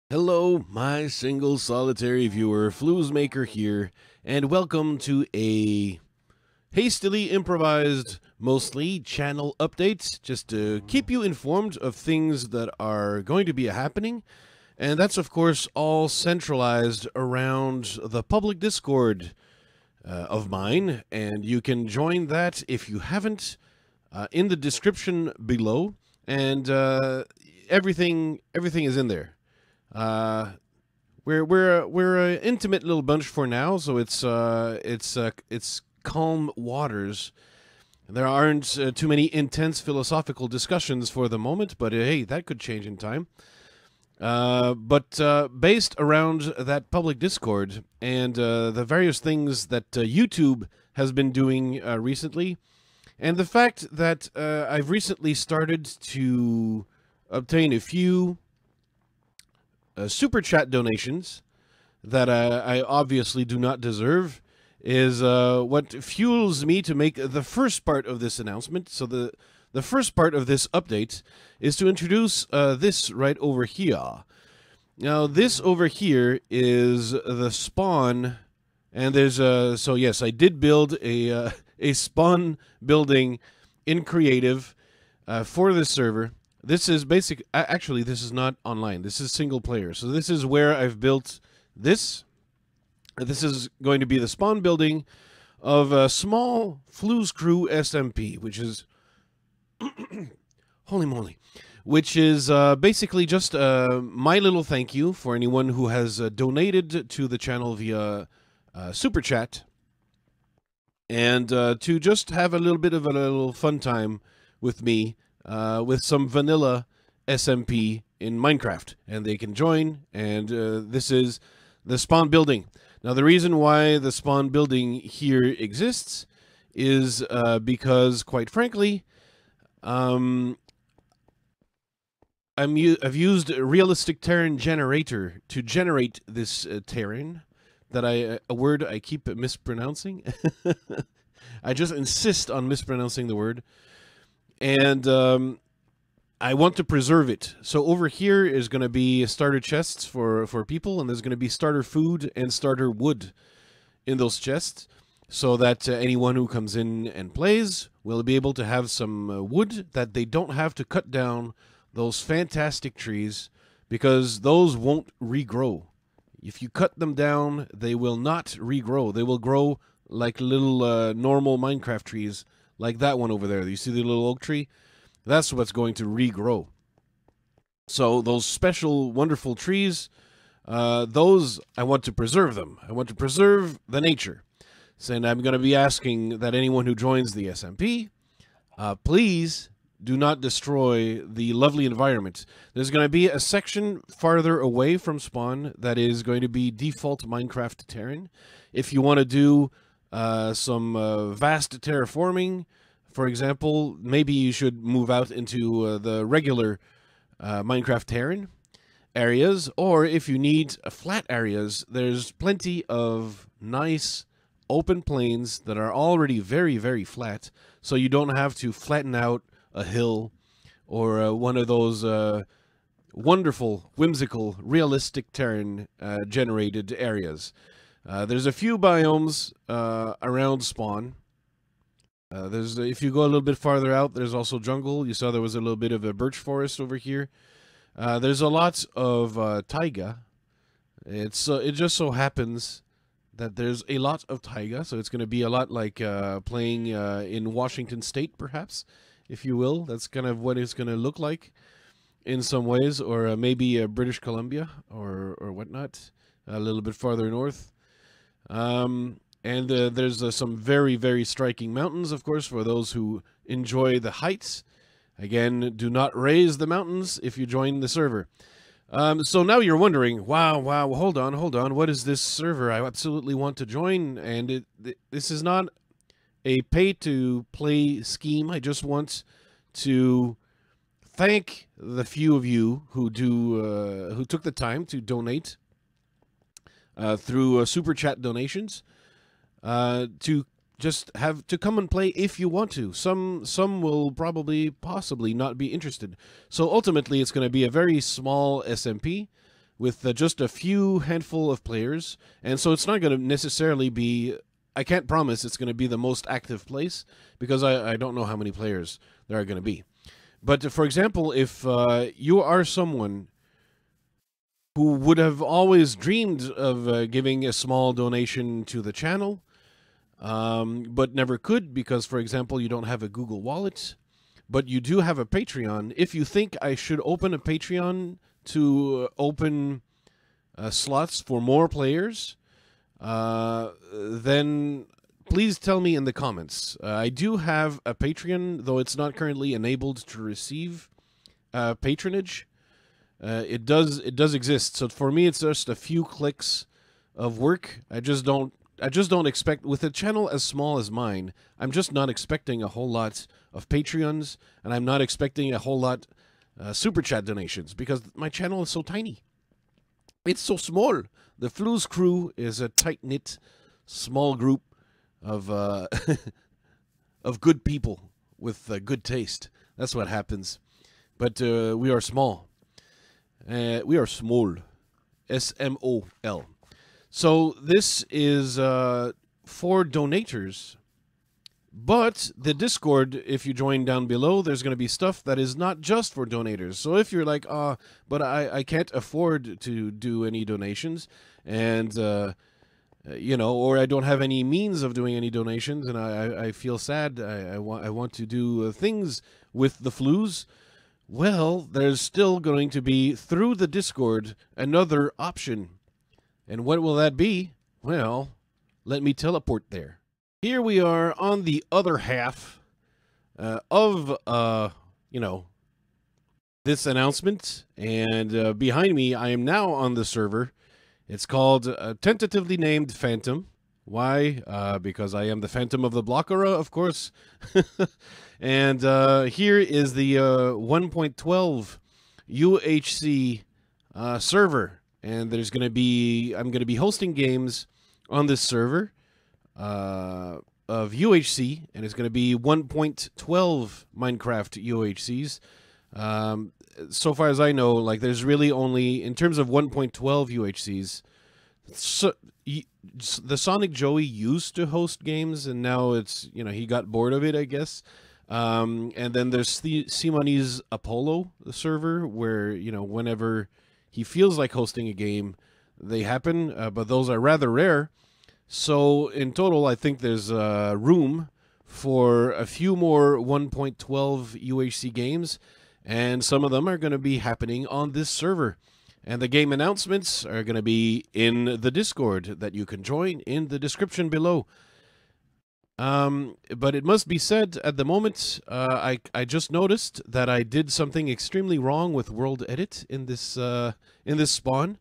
Hello, my single solitary viewer, Fluesmaker here, and welcome to a hastily improvised, mostly channel update, just to keep you informed of things that are going to be happening. And that's, of course, all centralized around the public Discord of mine, and you can join that if you haven't in the description below, and everything is in there. Uh, we're an intimate little bunch for now, so it's calm waters. There aren't too many intense philosophical discussions for the moment, but hey, that could change in time. But based around that public Discord and the various things that YouTube has been doing recently, and the fact that I've recently started to obtain a few super chat donations that I obviously do not deserve is what fuels me to make the first part of this announcement. So the first part of this update is to introduce this right over here. Now, this over here is the spawn, and there's so yes, I did build a spawn building in creative for this server. This is basic. Actually, this is not online. This is single player. So this is where I've built this. This is going to be the spawn building of a small Flues Crew SMP, which is holy moly, which is basically just my little thank you for anyone who has donated to the channel via super chat, and to just have a little bit of a little fun time with me. With some vanilla SMP in Minecraft, and they can join, and this is the spawn building. Now, the reason why the spawn building here exists is because, quite frankly, I've used Realistic Terrain Generator to generate this terrain, a word I keep mispronouncing. I just insist on mispronouncing the word. And I want to preserve it. So over here is going to be starter chests for people, and there's going to be starter food and starter wood in those chests, so that anyone who comes in and plays will be able to have some wood that they don't have to cut down those fantastic trees, because those won't regrow. If you cut them down, they will not regrow. They will grow like little normal Minecraft trees, like that one over there. You see the little oak tree? That's what's going to regrow. So those special, wonderful trees, those, I want to preserve them. I want to preserve the nature. So, and I'm going to be asking that anyone who joins the SMP, please do not destroy the lovely environment. There's going to be a section farther away from spawn that is going to be default Minecraft terrain. If you want to do some vast terraforming, for example, maybe you should move out into the regular Minecraft terrain areas, or if you need flat areas, there's plenty of nice open plains that are already very, very flat, so you don't have to flatten out a hill or one of those wonderful, whimsical, realistic terrain generated areas. There's a few biomes around spawn. If you go a little bit farther out, there's also jungle. You saw there was a little bit of a birch forest over here. There's a lot of taiga. It just so happens that there's a lot of taiga, so it's going to be a lot like playing in Washington State, perhaps, if you will. That's kind of what it's going to look like in some ways, or maybe British Columbia or whatnot, a little bit farther north. And there's some very, very striking mountains, of course, for those who enjoy the heights. Again, do not raise the mountains if you join the server. So now you're wondering, wow, hold on, what is this server? I absolutely want to join, and this is not a pay-to-play scheme. I just want to thank the few of you who took the time to donate through super chat donations, to just have to come and play if you want to. Some will possibly not be interested. So ultimately, it's going to be a very small SMP. with just a few handful of players, and so it's not going to necessarily be. I can't promise it's going to be the most active place because I don't know how many players there are going to be. But for example, if you are someone who would have always dreamed of giving a small donation to the channel, but never could because, for example, you don't have a Google Wallet, but you do have a Patreon. If you think I should open a Patreon to open slots for more players, then please tell me in the comments. I do have a Patreon, though it's not currently enabled to receive patronage. It does exist. So for me, it's just a few clicks of work. I just don't expect, with a channel as small as mine, I'm just not expecting a whole lot of Patreons, and I'm not expecting a whole lot super chat donations because my channel is so tiny. It's so small. The Flu's crew is a tight-knit, small group of of good people with good taste. That's what happens. But we are small. We are small. S-M-O-L. So this is for donators. But the Discord, if you join down below, there's going to be stuff that is not just for donators. So if you're like, but I can't afford to do any donations, and, you know, or I don't have any means of doing any donations, and I feel sad, I want to do things with the Flus, well, there's still going to be, through the Discord, another option. And what will that be? Well, let me teleport there. Here we are on the other half of, you know, this announcement. And behind me, I am now on the server. It's called tentatively named Phantom. Why? Because I am the Phantom of the Blockera, of course. And here is the 1.12 UHC server. And there's going to be, I'm going to be hosting games on this server of UHC, and it's going to be 1.12 Minecraft UHCs. So far as I know, like, there's really only, in terms of 1.12 UHCs, so, the Sonic Joey used to host games, and now it's, you know, he got bored of it, I guess. And then there's the Simoni's Apollo server, where, you know, whenever he feels like hosting a game, they happen, but those are rather rare. So in total, I think there's room for a few more 1.12 UHC games, and some of them are going to be happening on this server. And the game announcements are going to be in the Discord that you can join in the description below. But it must be said, at the moment, I just noticed that I did something extremely wrong with World Edit in this spawn.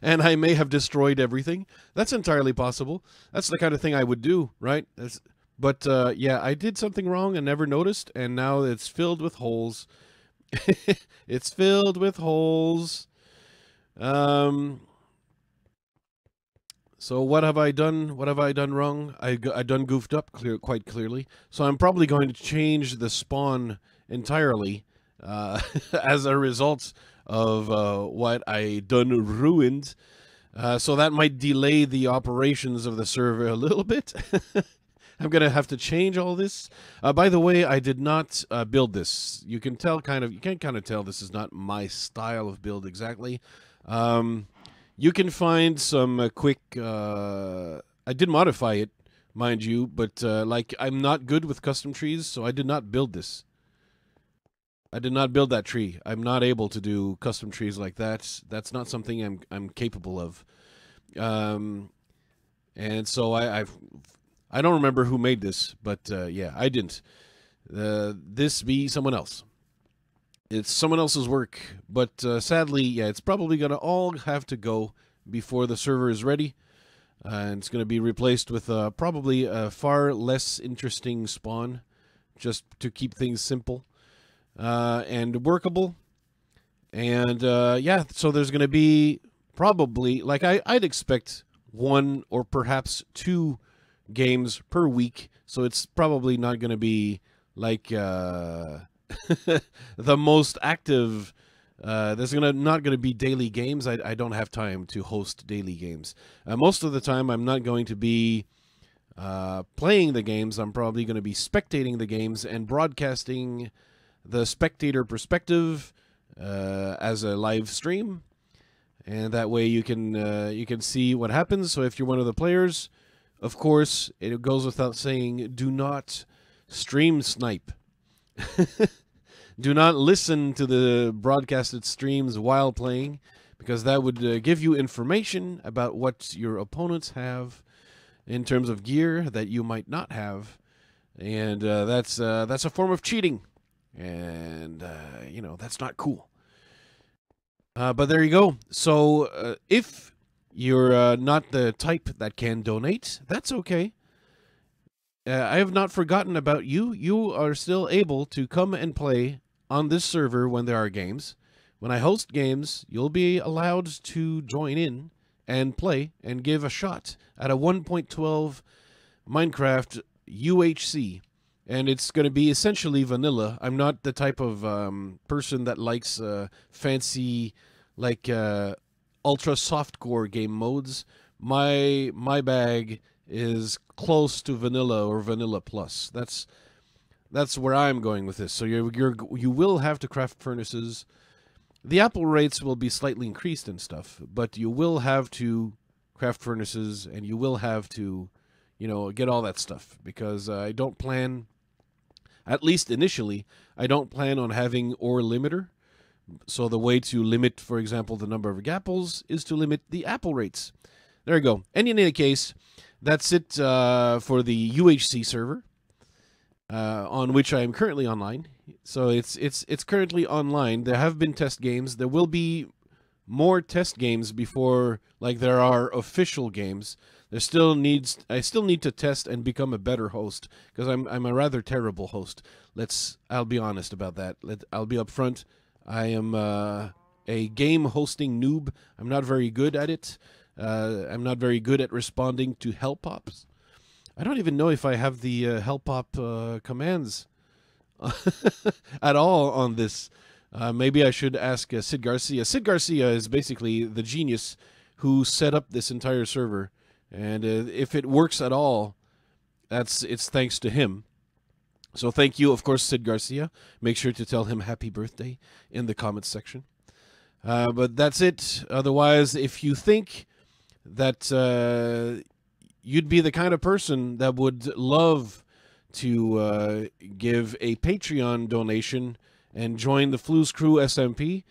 And I may have destroyed everything. That's entirely possible. That's the kind of thing I would do, right? But yeah, I did something wrong and never noticed, and now it's filled with holes. It's filled with holes. So what have I done? What have I done wrong? I done goofed up quite clearly. So I'm probably going to change the spawn entirely as a result of what I done ruined. So that might delay the operations of the server a little bit. I'm going to have to change all this. By the way, I did not build this. You can tell you can kind of tell this is not my style of build exactly. You can find some quick, I did modify it, mind you, but like, I'm not good with custom trees, so I did not build this. I did not build that tree. I'm not able to do custom trees like that. That's not something I'm capable of. And so I don't remember who made this, but yeah, I didn't. This be someone else. It's someone else's work, but sadly, yeah, it's probably going to all have to go before the server is ready. And it's going to be replaced with probably a far less interesting spawn, just to keep things simple and workable. And yeah, so there's going to be probably, like, I'd expect 1 or perhaps 2 games per week. So it's probably not going to be like the most active There's not gonna be daily games. I don't have time to host daily games. Most of the time, I'm not going to be playing the games. I'm probably going to be spectating the games and broadcasting the spectator perspective as a live stream, and that way you can see what happens. So if you're one of the players, of course, it goes without saying, do not stream snipe. Do not listen to the broadcasted streams while playing, because that would give you information about what your opponents have in terms of gear that you might not have, and that's a form of cheating, and that's not cool. But there you go. So if you're not the type that can donate, that's okay. I have not forgotten about you. You are still able to come and play on this server when there are games. When I host games, you'll be allowed to join in and play and give a shot at a 1.12 Minecraft UHC. And it's going to be essentially vanilla. I'm not the type of person that likes fancy, like ultra softcore game modes. My bag is close to vanilla or vanilla plus. That's where I'm going with this. So you will have to craft furnaces. The apple rates will be slightly increased and stuff, but you will have to craft furnaces, and you will have to, get all that stuff, because I don't plan, at least initially, I don't plan on having ore limiter. So the way to limit, for example, the number of apples is to limit the apple rates. There you go. And in any case, that's it for the UHC server. On which I am currently online. So it's currently online. There have been test games. There will be more test games before, like, there are official games. I still need to test and become a better host, because I'm a rather terrible host. I'll be honest about that. I'll be upfront. I am a game hosting noob. I'm not very good at it. I'm not very good at responding to help pops. I don't even know if I have the help pop commands at all on this. Maybe I should ask Sid Garcia. Sid Garcia is basically the genius who set up this entire server, and if it works at all, it's thanks to him. So thank you, of course, Sid Garcia. Make sure to tell him happy birthday in the comments section. But that's it. Otherwise, if you think that you'd be the kind of person that would love to give a Patreon donation and join the Flu's Crew SMP,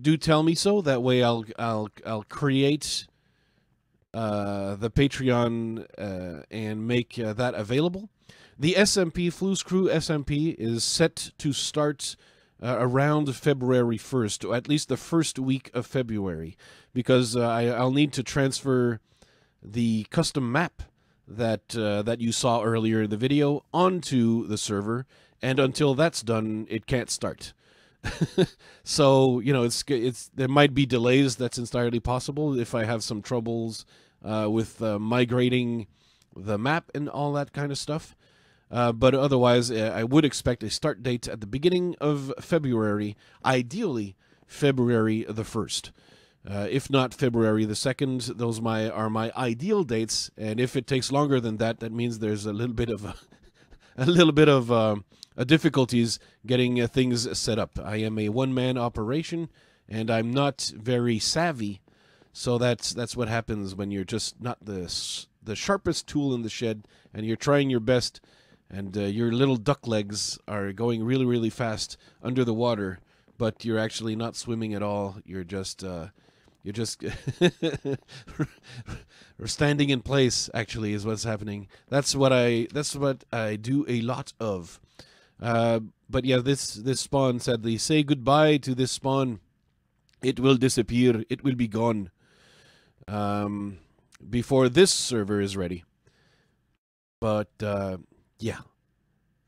do tell me so. That way I'll create the Patreon and make that available. The SMP, Flu's Crew SMP, is set to start around February 1st, or at least the first week of February, because I'll need to transfer the custom map that you saw earlier in the video onto the server, and until that's done, it can't start. So there might be delays. That's entirely possible if I have some troubles with migrating the map and all that kind of stuff. But otherwise, I would expect a start date at the beginning of February, ideally February the 1st. If not February the 2nd, those are my ideal dates. And if it takes longer than that, that means there's a little bit of difficulties getting things set up. I am a one-man operation, and I'm not very savvy. So that's what happens when you're just not the sharpest tool in the shed, and you're trying your best, and your little duck legs are going really, really fast under the water, but you're actually not swimming at all. You're just or standing in place, actually, is what's happening. That's what I do a lot of. But yeah, this spawn, sadly, say goodbye to this spawn. It will disappear. It will be gone before this server is ready. But yeah,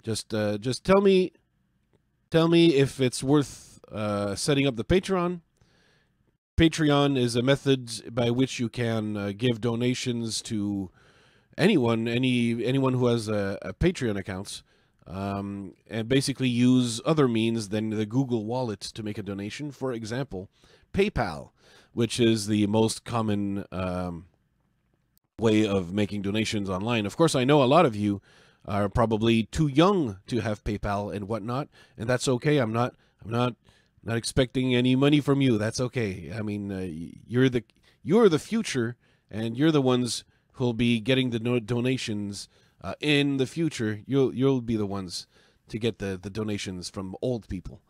just tell me if it's worth setting up the Patreon. Patreon is a method by which you can give donations to anyone who has a Patreon account. and basically use other means than the Google Wallet to make a donation. For example, PayPal, which is the most common way of making donations online. Of course, I know a lot of you are probably too young to have PayPal and whatnot, and that's okay. I'm not expecting any money from you. That's okay. I mean, you're the future, and you're the ones who'll be getting the donations in the future. You'll be the ones to get the donations from old people.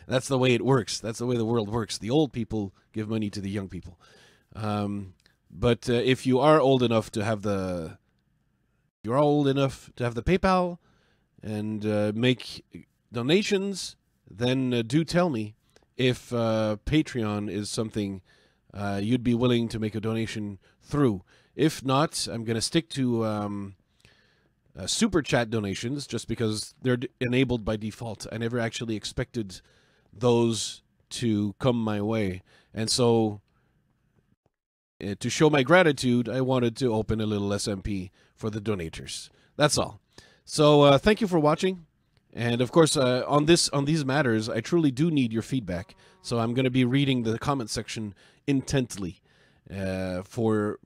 That's the way it works. That's the way the world works. The old people give money to the young people. But if you are old enough to have the PayPal and make donations, then do tell me if Patreon is something you'd be willing to make a donation through. If not, I'm going to stick to super chat donations just because they're enabled by default. I never actually expected those to come my way. And so to show my gratitude, I wanted to open a little SMP for the donators. That's all. So thank you for watching. And of course, on these matters, I truly do need your feedback. So I'm going to be reading the comment section intently for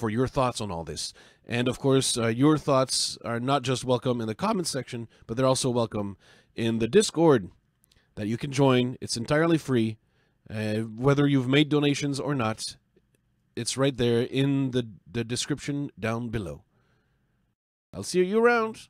your thoughts on all this. And of course, your thoughts are not just welcome in the comment section, but they're also welcome in the Discord that you can join. It's entirely free, whether you've made donations or not. It's right there in the description down below. I'll see you around.